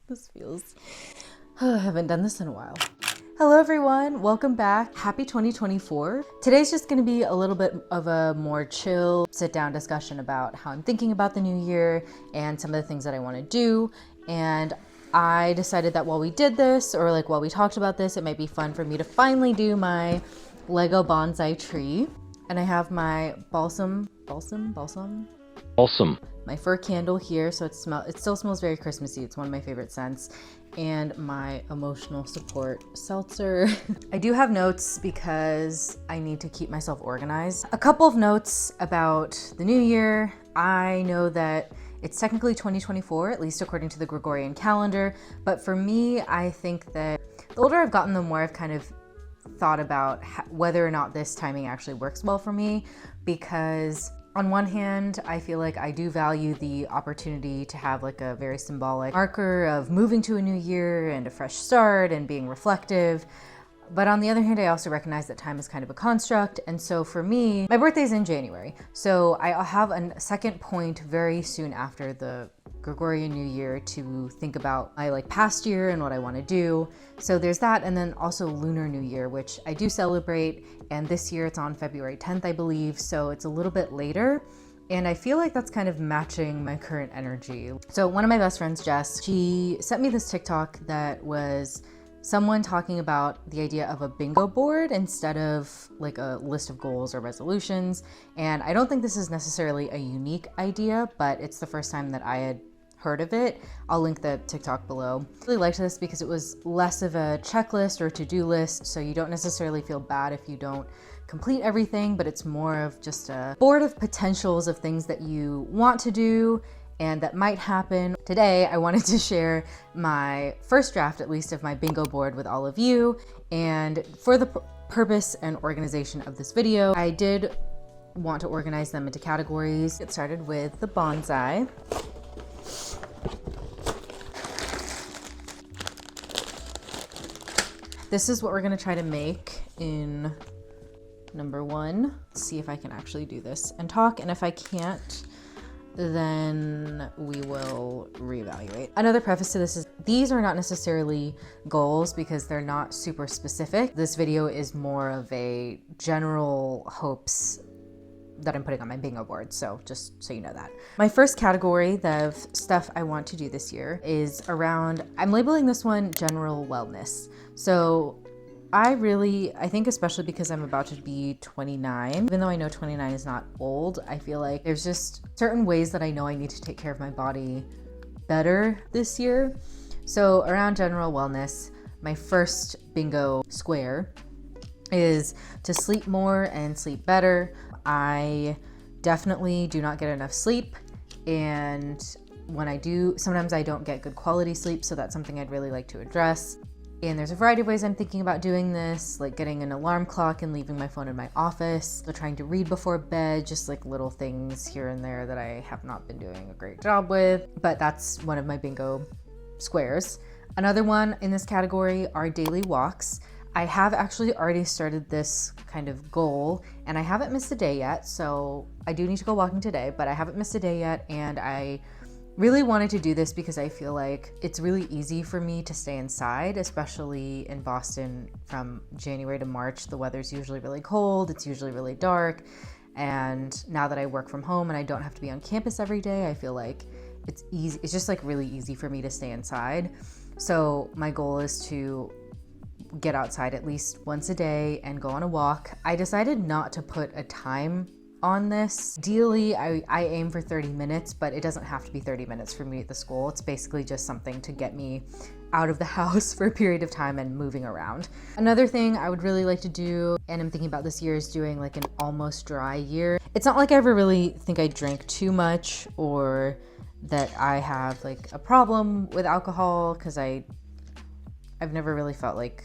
This feels... I haven't done this in a while. Hello everyone, welcome back. Happy 2024. Today's just gonna be a little bit of a more chill sit down discussion about how I'm thinking about the new year and some of the things that I wanna do. And I decided that while we did this, or like while we talked about this, it might be fun for me to finally do my Lego bonsai tree. And I have my balsam, my fir candle here, so it still smells very Christmassy. It's one of my favorite scents. And my emotional support seltzer. I do have notes because I need to keep myself organized. A couple of notes about the new year. I know that it's technically 2024, at least according to the Gregorian calendar. But for me, I think that the older I've gotten, the more I've kind of thought about whether or not this timing actually works well for me, because on one hand, I feel like I do value the opportunity to have like a very symbolic marker of moving to a new year and a fresh start and being reflective. But on the other hand, I also recognize that time is kind of a construct. And so for me, my birthday's in January. So I'll have a second point very soon after the Gregorian New Year to think about my past year and what I want to do. So there's that, and then also Lunar New Year, which I do celebrate, and this year it's on February 10th, I believe, so it's a little bit later. And I feel like that's kind of matching my current energy. So one of my best friends, Jess, she sent me this TikTok that was someone talking about the idea of a bingo board instead of like a list of goals or resolutions. And I don't think this is necessarily a unique idea, but it's the first time that I had heard of it. I'll link the TikTok below. I really liked this because it was less of a checklist or to-do list, so you don't necessarily feel bad if you don't complete everything, but it's more of just a board of potentials of things that you want to do and that might happen. Today, I wanted to share my first draft, at least, of my bingo board with all of you. And for the purpose and organization of this video, I did want to organize them into categories. Get started with the bonsai. This is what we're gonna try to make in number one. Let's see if I can actually do this and talk, and if I can't, then we will reevaluate. Another preface to this is these are not necessarily goals because they're not super specific. This video is more of a general hopes that I'm putting on my bingo board, so just so you know that. My first category of stuff I want to do this year is around, I'm labeling this one general wellness. So I think especially because I'm about to be 29, even though I know 29 is not old, I feel like there's just certain ways that I know I need to take care of my body better this year. So around general wellness, my first bingo square is to sleep more and sleep better. I definitely do not get enough sleep, and when I do, sometimes I don't get good quality sleep, so that's something I'd really like to address. And there's a variety of ways I'm thinking about doing this, like getting an alarm clock and leaving my phone in my office, so trying to read before bed, just like little things here and there that I have not been doing a great job with, but that's one of my bingo squares. Another one in this category are daily walks. I have actually already started this kind of goal, and I haven't missed a day yet, so I do need to go walking today, but I haven't missed a day yet, and I really wanted to do this because I feel like it's really easy for me to stay inside, especially in Boston from January to March. The weather's usually really cold, it's usually really dark, and now that I work from home and I don't have to be on campus every day, I feel like it's easy. It's just like really easy for me to stay inside. So my goal is to get outside at least once a day and go on a walk. I decided not to put a time on this. Ideally, I aim for 30 minutes, but it doesn't have to be 30 minutes for me at the school. It's basically just something to get me out of the house for a period of time and moving around. Another thing I would really like to do, and I'm thinking about this year, is doing like an almost dry year. It's not like I ever really think I drank too much or that I have like a problem with alcohol, because I've never really felt like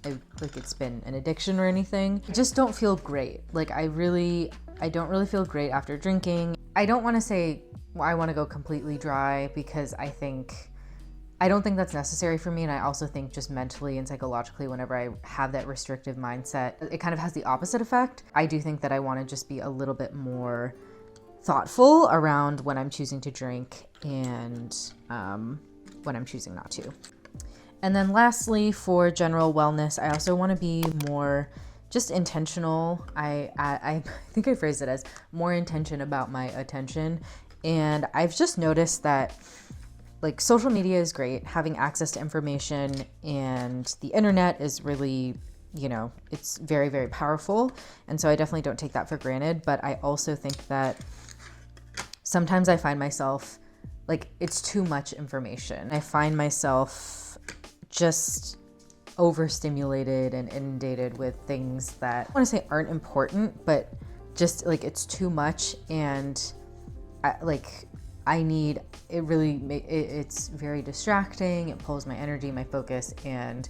it's been an addiction or anything. I just don't feel great. Like I don't really feel great after drinking. I don't want to say I want to go completely dry because I don't think that's necessary for me. And I also think just mentally and psychologically, whenever I have that restrictive mindset, it kind of has the opposite effect. I do think that I want to just be a little bit more thoughtful around when I'm choosing to drink and when I'm choosing not to. And then lastly, for general wellness, I also want to be more just intentional. I think I phrased it as more intention about my attention. And I've just noticed that like social media is great, having access to information, and the internet is really, you know, it's very, very powerful. And so I definitely don't take that for granted. But I also think that sometimes I find myself like it's too much information. I find myself just overstimulated and inundated with things that I want to say aren't important, but just like it's too much. And I need it really, it's very distracting. It pulls my energy, my focus, and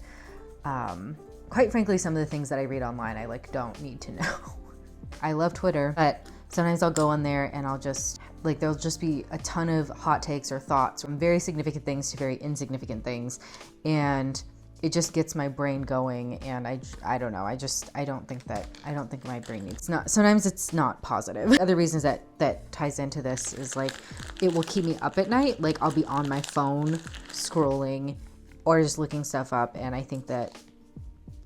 quite frankly, some of the things that I read online, I like don't need to know. I love Twitter, but sometimes I'll go on there and I'll just like, there'll just be a ton of hot takes or thoughts from very significant things to very insignificant things. And it just gets my brain going. And I don't know. I don't think my brain needs, sometimes it's not positive. Other reasons that ties into this is like, it will keep me up at night. Like I'll be on my phone scrolling or just looking stuff up. And I think that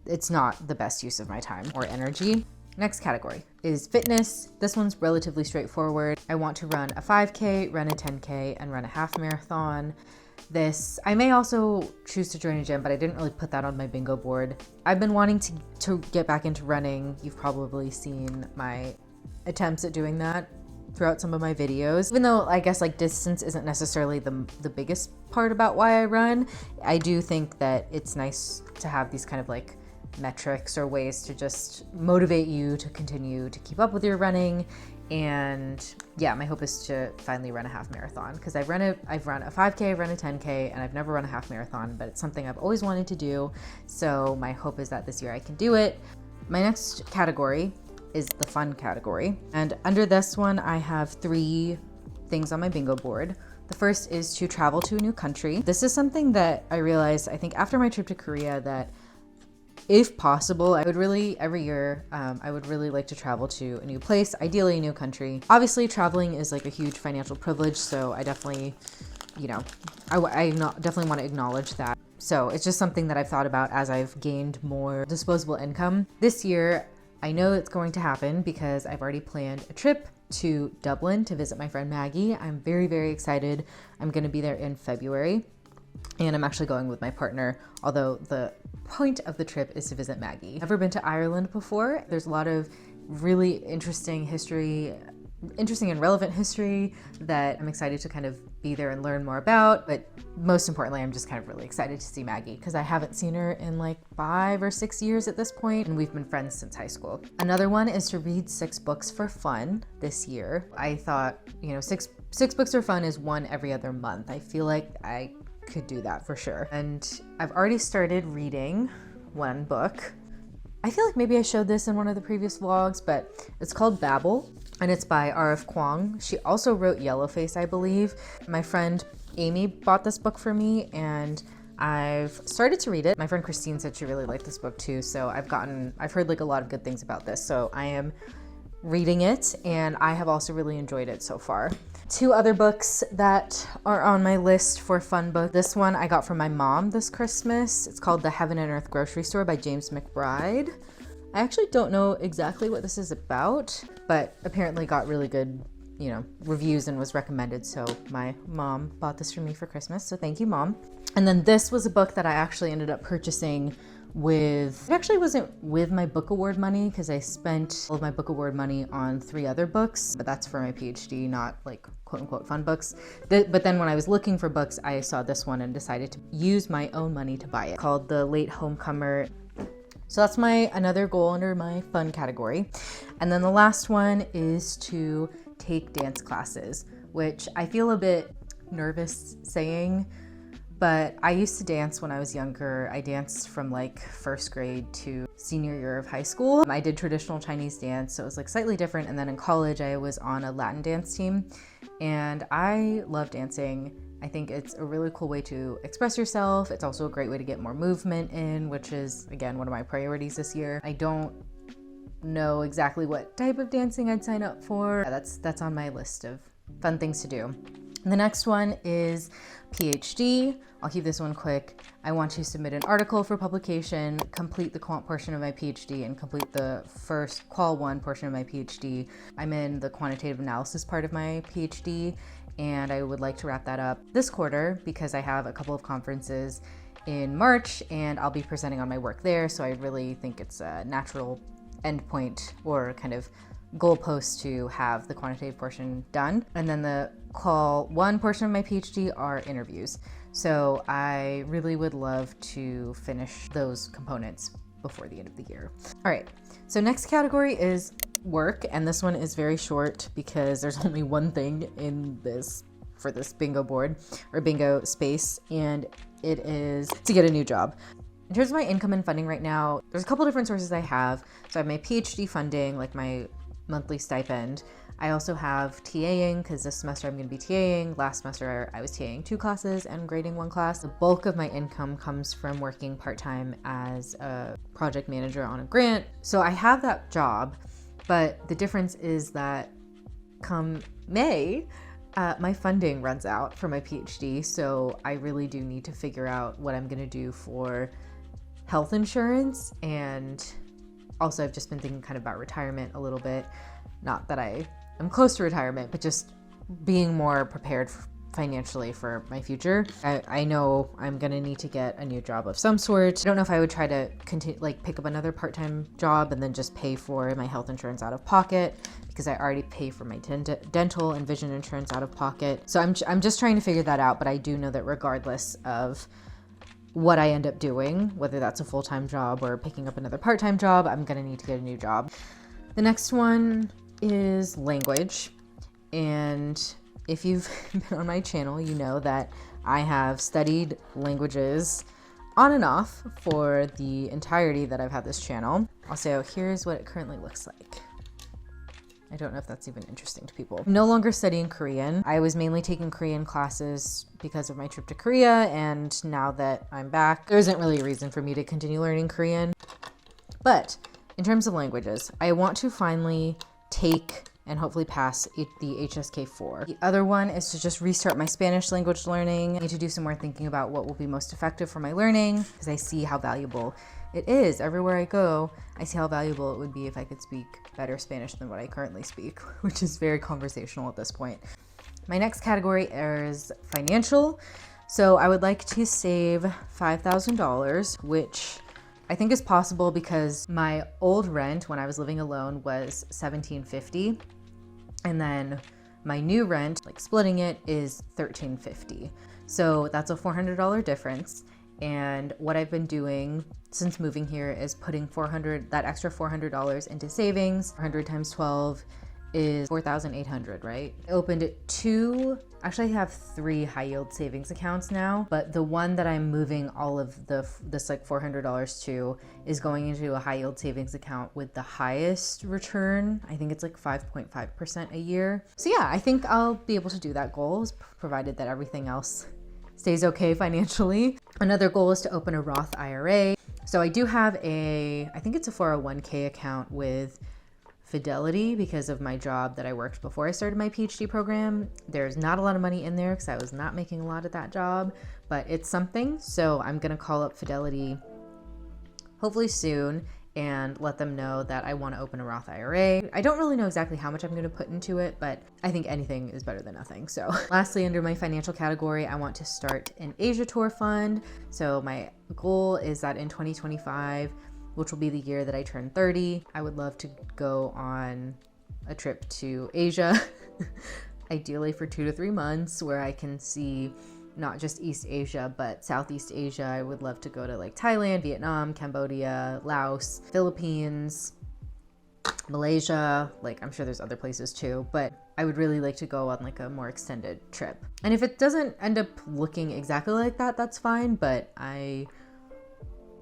it's not the best use of my time or energy. Next category is fitness. This one's relatively straightforward. I want to run a 5K, run a 10K, and run a half marathon. I may also choose to join a gym, but I didn't really put that on my bingo board. I've been wanting to get back into running. You've probably seen my attempts at doing that throughout some of my videos. Even though I guess like distance isn't necessarily the biggest part about why I run, I do think that it's nice to have these kind of like metrics or ways to just motivate you to continue to keep up with your running. And yeah, my hope is to finally run a half marathon, because I've run a 5K, I've run a 10K, and I've never run a half marathon, but it's something I've always wanted to do. So my hope is that this year I can do it. My next category is the fun category. And under this one, I have 3 things on my bingo board. The first is to travel to a new country. This is something that I realized, I think after my trip to Korea, that if possible, I would really, every year, I would really like to travel to a new place, ideally a new country. Obviously, traveling is like a huge financial privilege, so I definitely, you know, I definitely want to acknowledge that. So it's just something that I've thought about as I've gained more disposable income. This year, I know it's going to happen because I've already planned a trip to Dublin to visit my friend Maggie. I'm very, very excited. I'm going to be there in February. And I'm actually going with my partner, although the point of the trip is to visit Maggie. I've never been to Ireland before. There's a lot of really interesting and relevant history that I'm excited to kind of be there and learn more about. But most importantly, I'm just kind of really excited to see Maggie because I haven't seen her in like 5 or 6 years at this point, and we've been friends since high school. Another one is to read 6 books for fun this year. I thought, you know, six books for fun is 1 every other month. I feel like I could do that for sure. And I've already started reading 1 book. I feel like maybe I showed this in one of the previous vlogs, but it's called Babel, and it's by R.F. Kuang. She also wrote Yellowface, I believe. My friend Amy bought this book for me, and I've started to read it. My friend Christine said she really liked this book too, so I've heard like a lot of good things about this, so I am reading it, and I have also really enjoyed it so far. 2 other books that are on my list for fun book. This one I got from my mom this Christmas. It's called The Heaven and Earth Grocery Store by James McBride. I actually don't know exactly what this is about, but apparently got really good, you know, reviews and was recommended. So my mom bought this for me for Christmas. So thank you, Mom. And then this was a book that I actually ended up purchasing it actually wasn't with my book award money because I spent all of my book award money on 3 other books, but that's for my PhD, not like quote unquote fun books. But then when I was looking for books, I saw this one and decided to use my own money to buy it, called The Late Homecomer. So that's another goal under my fun category. And then the last one is to take dance classes, which I feel a bit nervous saying, but I used to dance when I was younger. I danced from like 1st grade to senior year of high school. I did traditional Chinese dance, so it was like slightly different. And then in college, I was on a Latin dance team, and I love dancing. I think it's a really cool way to express yourself. It's also a great way to get more movement in, which is, again, one of my priorities this year. I don't know exactly what type of dancing I'd sign up for. That's on my list of fun things to do. The next one is PhD. I'll keep this one quick. I want to submit an article for publication, complete the quant portion of my PhD, and complete the first qual 1 portion of my PhD. I'm in the quantitative analysis part of my PhD, and I would like to wrap that up this quarter because I have a couple of conferences in March and I'll be presenting on my work there. So I really think it's a natural endpoint or kind of goalpost to have the quantitative portion done. And then the qual 1 portion of my PhD are interviews. So I really would love to finish those components before the end of the year. All right, so next category is work, and this one is very short because there's only one thing in this for this bingo board or bingo space, and it is to get a new job. In terms of my income and funding right now, there's a couple different sources I have. So I have my PhD funding, like my monthly stipend. I also have TAing because this semester I'm going to be TAing. Last semester I was TAing 2 classes and grading 1 class. The bulk of my income comes from working part-time as a project manager on a grant. So I have that job, but the difference is that come May, my funding runs out for my PhD. So I really do need to figure out what I'm going to do for health insurance. And also I've just been thinking kind of about retirement a little bit. Not that I'm close to retirement, but just being more prepared financially for my future. I know I'm gonna need to get a new job of some sort. I don't know if I would try to continue, like pick up another part-time job and then just pay for my health insurance out of pocket, because I already pay for my dental and vision insurance out of pocket. So I'm just trying to figure that out, but I do know that regardless of what I end up doing, whether that's a full-time job or picking up another part-time job, I'm gonna need to get a new job. The next one is language. And if you've been on my channel, you know that I have studied languages on and off for the entirety that I've had this channel. Also, here's what it currently looks like. I don't know if that's even interesting to people. I'm no longer studying Korean. I was mainly taking Korean classes because of my trip to Korea, and now that I'm back, there isn't really a reason for me to continue learning Korean. But in terms of languages, I want to finally take and hopefully pass the HSK4. The other one is to just restart my Spanish language learning. I need to do some more thinking about what will be most effective for my learning, because I see how valuable it is. Everywhere I go, I see how valuable it would be if I could speak better Spanish than what I currently speak, which is very conversational at this point. My next category is financial. So I would like to save $5,000, which I think is possible because my old rent when I was living alone was $1,750. And then my new rent, like splitting it, is $1,350. So that's a $400 difference. And what I've been doing since moving here is putting that extra $400 into savings. 400 times 12 is 4,800, right? I opened actually I have 3 high yield savings accounts now, but the one that I'm moving all of this like $400 to is going into a high yield savings account with the highest return. I think it's like 5.5% a year. So yeah, I think I'll be able to do that goal, provided that everything else stays okay financially. Another goal is to open a Roth IRA. So I do have I think it's a 401k account with Fidelity because of my job that I worked before I started my PhD program. There's not a lot of money in there because I was not making a lot at that job, but it's something. So I'm gonna call up Fidelity hopefully soon and let them know that I want to open a Roth IRA. I don't really know exactly how much I'm going to put into it, but I think anything is better than nothing. So lastly, under my financial category, I want to start an Asia tour fund. So my goal is that in 2025, which will be the year that I turn 30, I would love to go on a trip to Asia, ideally for 2 to 3 months, where I can see not just East Asia, but Southeast Asia. I would love to go to like Thailand, Vietnam, Cambodia, Laos, Philippines, Malaysia. Like I'm sure there's other places too, but I would really like to go on like a more extended trip. And if it doesn't end up looking exactly like that, that's fine. But I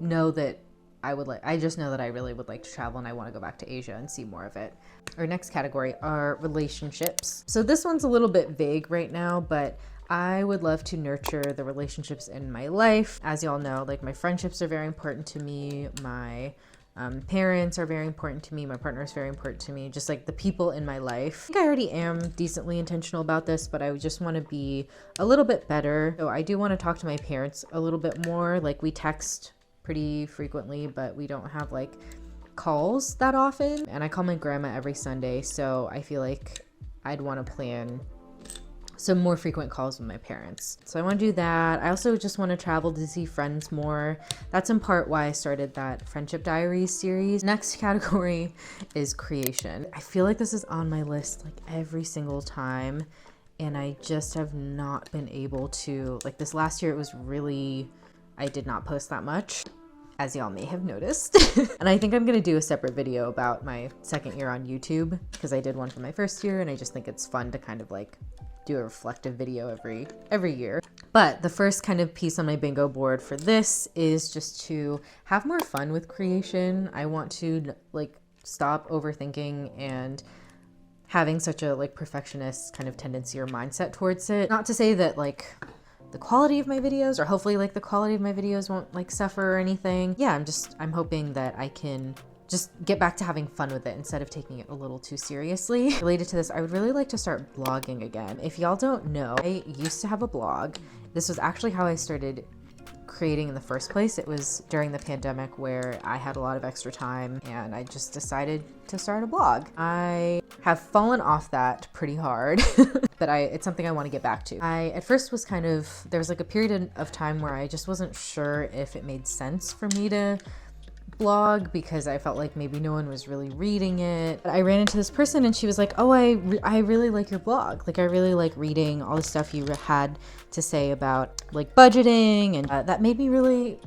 know that I just know that I really would like to travel and I want to go back to Asia and see more of it. Our next category are relationships. So this one's a little bit vague right now, but I would love to nurture the relationships in my life. As y'all know, like my friendships are very important to me. My Parents are very important to me. My partner is very important to me. Just like the people in my life. I think I already am decently intentional about this, but I just want to be a little bit better. So I do want to talk to my parents a little bit more. Like we text pretty frequently, but we don't have like calls that often. And I call my grandma every Sunday. So I feel like I'd want to plan some more frequent calls with my parents. So I want to do that. I also just want to travel to see friends more. That's in part why I started that Friendship Diaries series. Next category is creation. I feel like this is on my list like every single time, and I just have not been able to, like this last year it was really, I did not post that much, as y'all may have noticed. And I think I'm gonna do a separate video about my second year on YouTube, because I did one for my first year and I just think it's fun to kind of like do a reflective video every year. But the first kind of piece on my bingo board for this is just to have more fun with creation. I want to like stop overthinking and having such a like perfectionist kind of tendency or mindset towards it. Not to say that like the quality of my videos, or hopefully like the quality of my videos won't like suffer or anything. Yeah, I'm hoping that I can just get back to having fun with it instead of taking it a little too seriously. Related to this, I would really like to start blogging again. If y'all don't know, I used to have a blog. This was actually how I started creating in the first place. It was during the pandemic where I had a lot of extra time and I just decided to start a blog. I have fallen off that pretty hard, but it's something I want to get back to. I at first was there was like a period of time where I just wasn't sure if it made sense for me to blog because I felt like maybe no one was really reading it. But I ran into this person and she was like, oh, I really like your blog. Like I really like reading all the stuff you had to say about like budgeting, and that made me really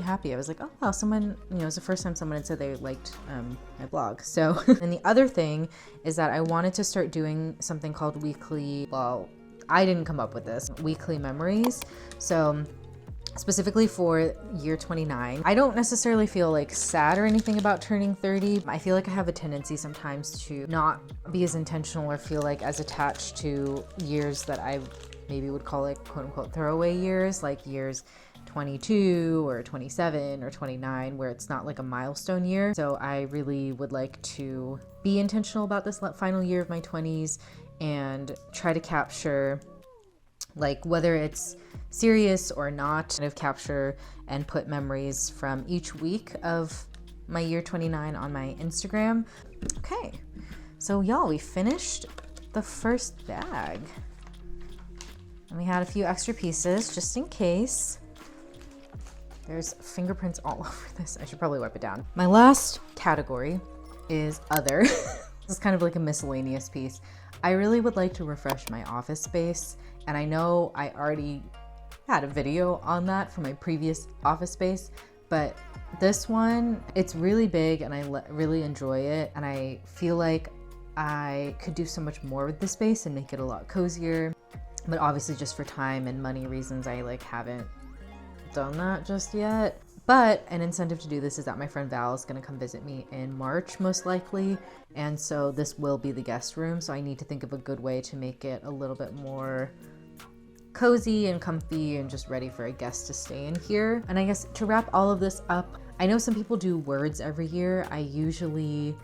happy. I was like, oh wow, someone, it was the first time someone had said they liked my blog. So, and the other thing is that I wanted to start doing something called weekly, well, I didn't come up with this, weekly memories. So specifically for year 29. I don't necessarily feel like sad or anything about turning 30. I feel like I have a tendency sometimes to not be as intentional or feel like as attached to years that I maybe would call like quote unquote throwaway years, like years 22 or 27 or 29, where it's not like a milestone year. So I really would like to be intentional about this final year of my 20s and try to capture, like whether it's serious or not, kind of capture and put memories from each week of my year 29 on my Instagram. Okay, so y'all, we finished the first bag. And we had a few extra pieces just in case. There's fingerprints all over this. I should probably wipe it down. My last category is other. This is kind of like a miscellaneous piece. I really would like to refresh my office space. And I know I already had a video on that for my previous office space, but this one, it's really big and I really enjoy it. And I feel like I could do so much more with the space and make it a lot cozier. But obviously just for time and money reasons, I like haven't done that just yet. But an incentive to do this is that my friend Val is going to come visit me in March, most likely. And so this will be the guest room. So I need to think of a good way to make it a little bit more cozy and comfy and just ready for a guest to stay in here. And I guess to wrap all of this up, I know some people do words every year. I usually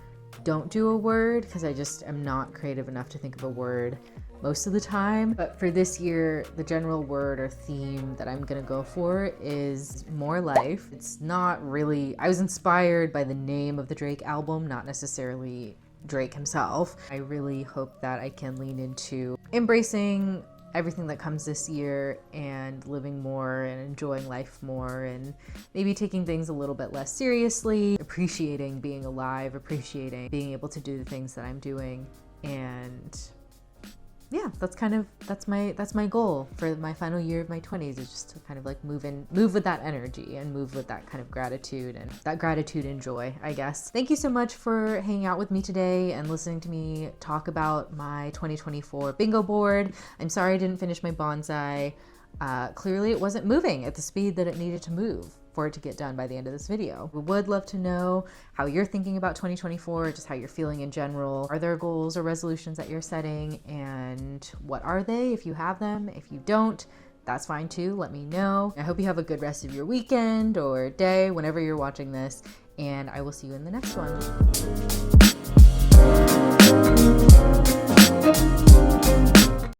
don't do a word because I just am not creative enough to think of a word most of the time. But for this year, the general word or theme that I'm gonna go for is more life. It's not really, I was inspired by the name of the Drake album, not necessarily Drake himself. I really hope that I can lean into embracing everything that comes this year and living more and enjoying life more and maybe taking things a little bit less seriously, appreciating being alive, appreciating being able to do the things that I'm doing. And yeah, that's my goal for my final year of my 20s, is just to kind of like move with that energy and move with that kind of gratitude and joy, I guess. Thank you so much for hanging out with me today and listening to me talk about my 2024 bingo board. I'm sorry I didn't finish my bonsai. Clearly it wasn't moving at the speed that it needed to move for it to get done by the end of this video. We would love to know how you're thinking about 2024, just how you're feeling in general. Are there goals or resolutions that you're setting, and what are they if you have them? If you don't, that's fine too, let me know. I hope you have a good rest of your weekend or day whenever you're watching this, and I will see you in the next one.